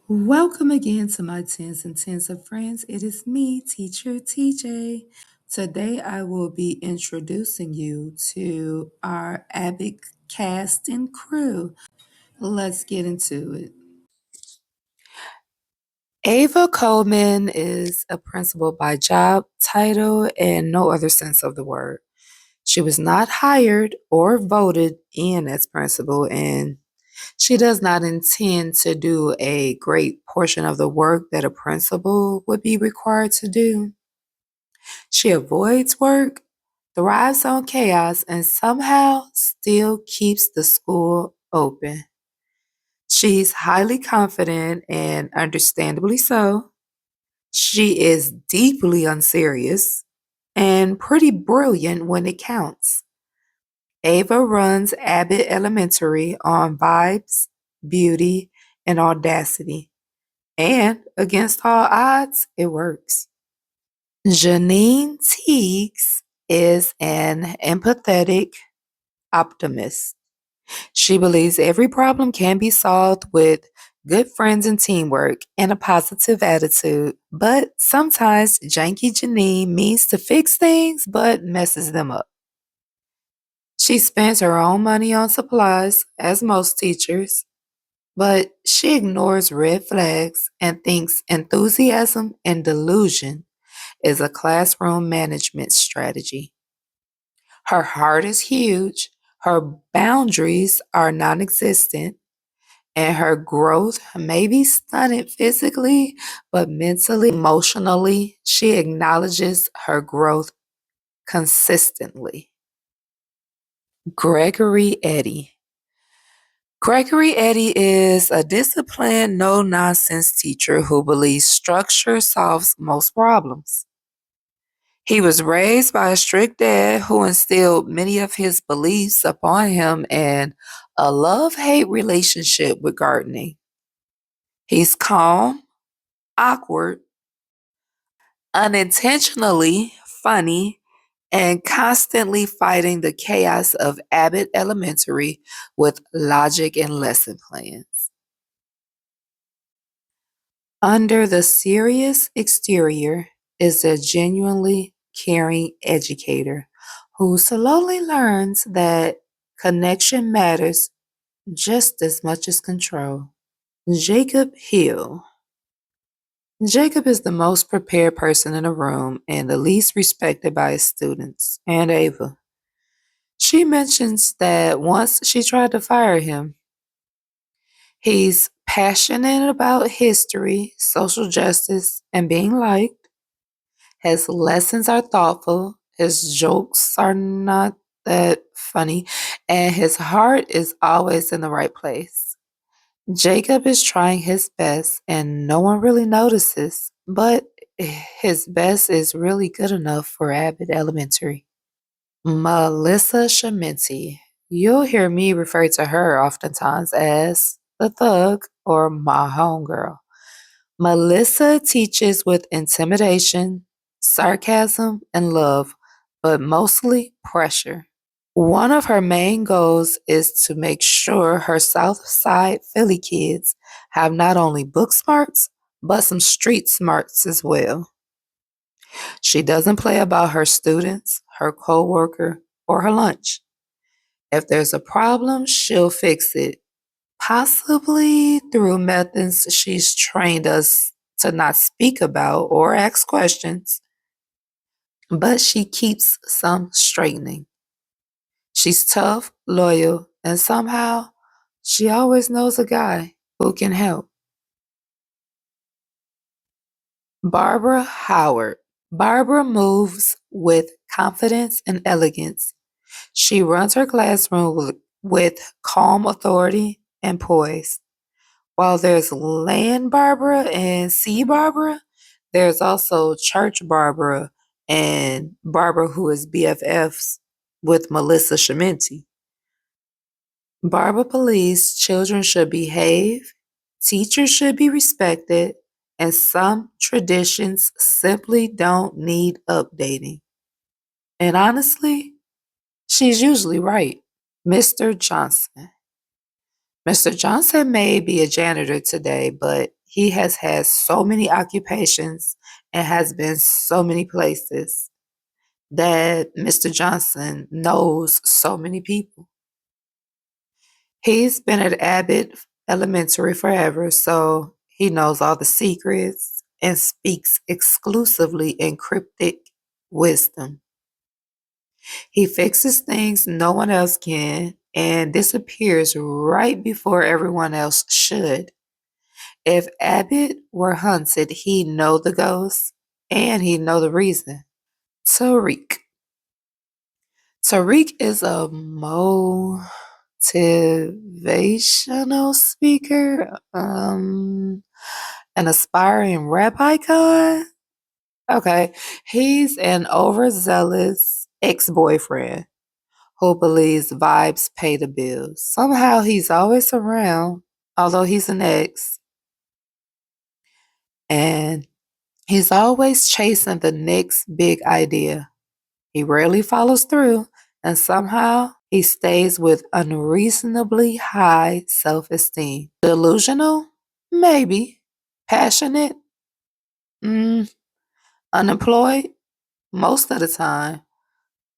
Welcome again to my Tens and Tens of Friends. It is me, Teacher TJ. Today I will be introducing you to our Abbott cast and crew. Let's get into it. Ava Coleman is a principal by job, title, and no other sense of the word. She was not hired or voted in as principal, and she does not intend to do a great portion of the work that a principal would be required to do. She avoids work, thrives on chaos, and somehow still keeps the school open. She's highly confident and understandably so. She is deeply unserious and pretty brilliant when it counts. Ava runs Abbott Elementary on vibes, beauty, and audacity. And against all odds, it works. Janine Teagues is an empathetic optimist. She believes every problem can be solved with good friends and teamwork and a positive attitude. But sometimes janky Janine means to fix things but messes them up. She spends her own money on supplies, as most teachers, but she ignores red flags and thinks enthusiasm and delusion is a classroom management strategy. Her heart is huge, her boundaries are non existent, and her growth may be stunted physically, but mentally, emotionally, she acknowledges her growth consistently. Gregory Eddy. Gregory Eddy is a disciplined, no nonsense teacher who believes structure solves most problems. He was raised by a strict dad who instilled many of his beliefs upon him and a love hate relationship with gardening. He's calm, awkward, unintentionally funny, and constantly fighting the chaos of Abbott Elementary with logic and lesson plans. Under the serious exterior is a genuinely caring educator who slowly learns that connection matters just as much as control. Jacob Hill. Jacob is the most prepared person in the room and the least respected by his students and Ava. She mentions that once she tried to fire him. He's passionate about history, social justice, and being liked. His lessons are thoughtful, his jokes are not that funny, and his heart is always in the right place. Jacob is trying his best, and no one really notices, but his best is really good enough for Abbott Elementary. Melissa Shamenti. You'll hear me refer to her oftentimes as the thug or my homegirl. Melissa teaches with intimidation, sarcasm, and love, but mostly pressure. One of her main goals is to make sure her South Side Philly kids have not only book smarts, but some street smarts as well. She doesn't play about her students, her coworker, or her lunch. If there's a problem, she'll fix it, possibly through methods she's trained us to not speak about or ask questions, but she keeps some straightening. She's tough, loyal, and somehow she always knows a guy who can help. Barbara Howard. Barbara moves with confidence and elegance. She runs her classroom with calm authority and poise. While there's land Barbara and sea Barbara, there's also church Barbara and Barbara who is BFFs with Melissa Shamenti. Barbara believes children should behave, teachers should be respected, and some traditions simply don't need updating. And honestly, she's usually right. Mr. Johnson. Mr. Johnson may be a janitor today, but He has had so many occupations and has been so many places that Mr. Johnson knows so many people. He's been at Abbott Elementary forever, so he knows all the secrets and speaks exclusively in cryptic wisdom. He fixes things no one else can and disappears right before everyone else should. If Abbott were hunted, he'd know the ghost and he'd know the reason. Tariq. Tariq is a motivational speaker, an aspiring rap icon. Okay, he's an overzealous ex-boyfriend who believes vibes pay the bills. Somehow he's always around, although he's an ex, and he's always chasing the next big idea. He rarely follows through, and somehow he stays with unreasonably high self esteem. Delusional? Maybe. Passionate? Mm, unemployed? Most of the time.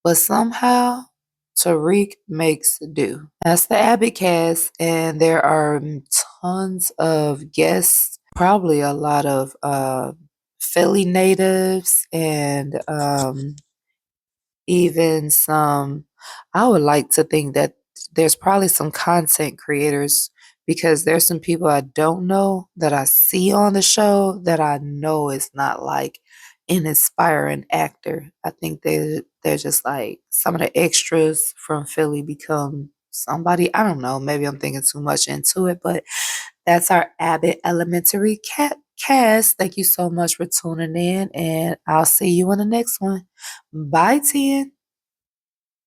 But somehow Tariq makes do. That's the Abbott cast, and there are tons of guests, probably a lot of Philly natives, and even some, I would like to think that there's probably some content creators because there's some people I don't know that I see on the show that I know is not like an inspiring actor. I think they're just like some of the extras from Philly become somebody. I don't know. Maybe I'm thinking too much into it, but that's our Abbott Elementary cast. Thank you so much for tuning in, and I'll see you in the next one. Bye, Tien.